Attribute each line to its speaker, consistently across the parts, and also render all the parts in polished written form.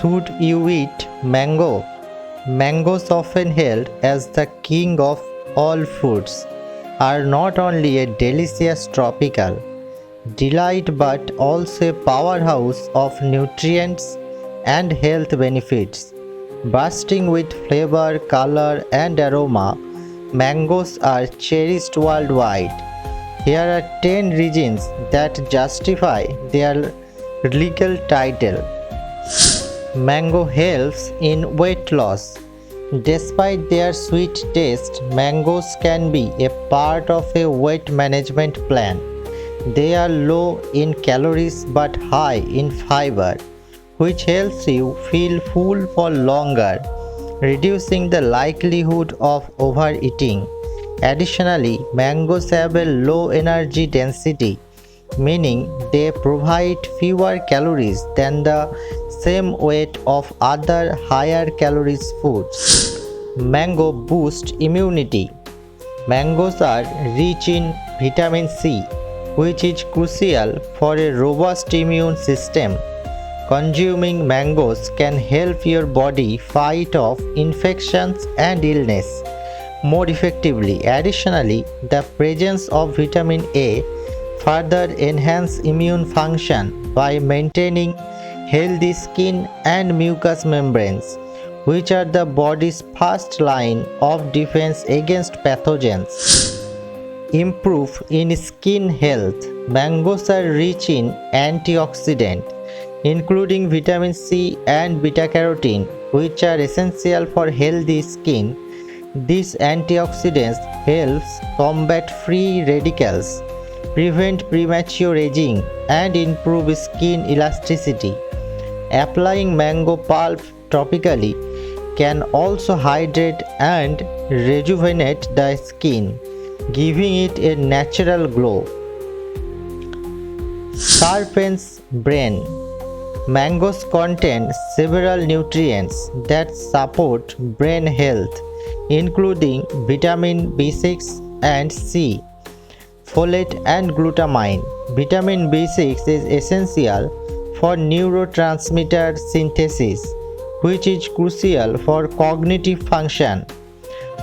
Speaker 1: Should you eat mango? Mangoes, often held as the king of all fruits, are not only a delicious tropical delight but also a powerhouse of nutrients and health benefits. Bursting with flavor, color, and aroma, mangoes are cherished worldwide. Here are 10 reasons that justify their legal title. Mango helps in weight loss. Despite their sweet taste, mangoes can be a part of a weight management plan. They are low in calories but high in fiber, which helps you feel full for longer, reducing the likelihood of overeating. Additionally, mangoes have a low energy density, meaning they provide fewer calories than the same weight of other higher calories foods. Mango boosts immunity. Mangoes are rich in vitamin C, which is crucial for a robust immune system. Consuming mangoes can help your body fight off infections and illness more effectively. Additionally, the presence of vitamin A further enhance immune function by maintaining healthy skin and mucous membranes, which are the body's first line of defense against pathogens. Improve in skin health. Mangoes are rich in antioxidants, including vitamin C and beta carotene, which are essential for healthy skin. These antioxidants helps combat free radicals, prevent premature aging, and improve skin elasticity. Applying mango pulp topically can also hydrate and rejuvenate the skin, giving it a natural glow. Sharpens brain. Mangoes contain several nutrients that support brain health, including vitamin B6 and C, folate, and glutamine. Vitamin B6 is essential for neurotransmitter synthesis, which is crucial for cognitive function.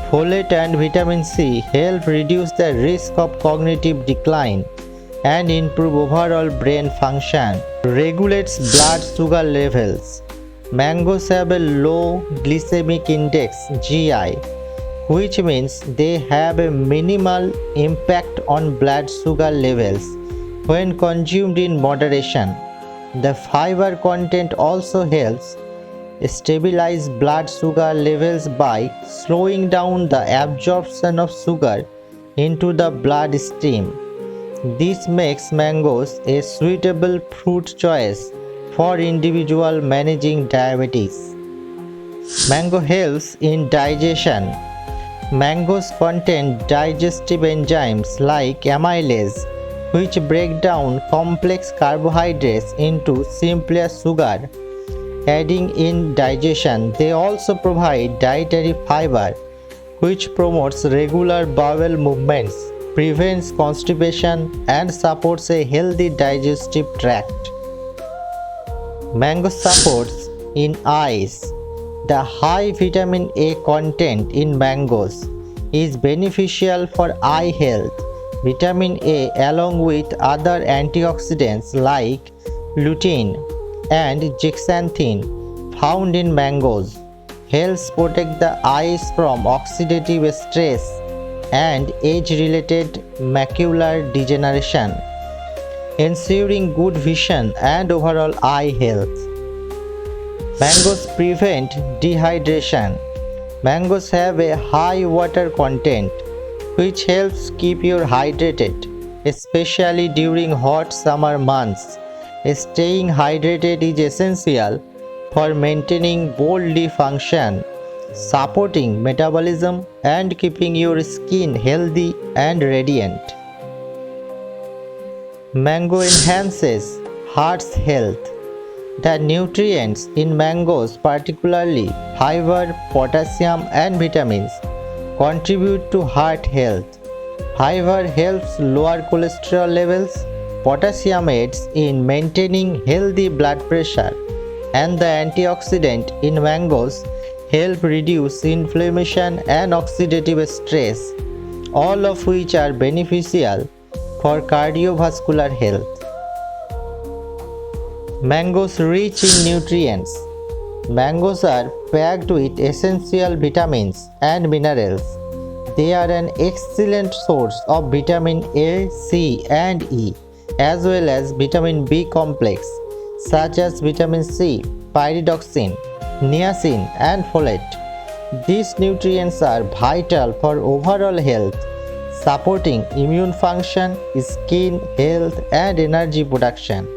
Speaker 1: Folate and vitamin C help reduce the risk of cognitive decline and improve overall brain function. Regulates blood sugar levels. Mangoes have a low glycemic index (GI), which means they have a minimal impact on blood sugar levels when consumed in moderation. The fiber content also helps stabilize blood sugar levels by slowing down the absorption of sugar into the bloodstream. This makes mangoes a suitable fruit choice for individuals managing diabetes. Mango helps in digestion. Mangoes contain digestive enzymes like amylase, which break down complex carbohydrates into simpler sugar, aiding in digestion. They also provide dietary fiber, which promotes regular bowel movements, prevents constipation, and supports a healthy digestive tract. Mango supports in eyes. The high vitamin A content in mangoes is beneficial for eye health. Vitamin A, along with other antioxidants like lutein and zeaxanthin found in mangoes, helps protect the eyes from oxidative stress and age-related macular degeneration, ensuring good vision and overall eye health. Mangoes prevent dehydration. Mangoes have a high water content, which helps keep you hydrated, especially during hot summer months. Staying hydrated is essential for maintaining body function, supporting metabolism, and keeping your skin healthy and radiant. Mango enhances heart's health. The nutrients in mangoes, particularly fiber, potassium, and vitamins, contribute to heart health. Fiber helps lower cholesterol levels. Potassium aids in maintaining healthy blood pressure, and the antioxidant in mangoes help reduce inflammation and oxidative stress, all of which are beneficial for cardiovascular health. Mangoes rich in nutrients. Mangoes are packed with essential vitamins and minerals. They are an excellent source of vitamin A, C, and E, as well as vitamin B complex, such as vitamin C, pyridoxine, niacin, and folate. These nutrients are vital for overall health, supporting immune function, skin health, and energy production.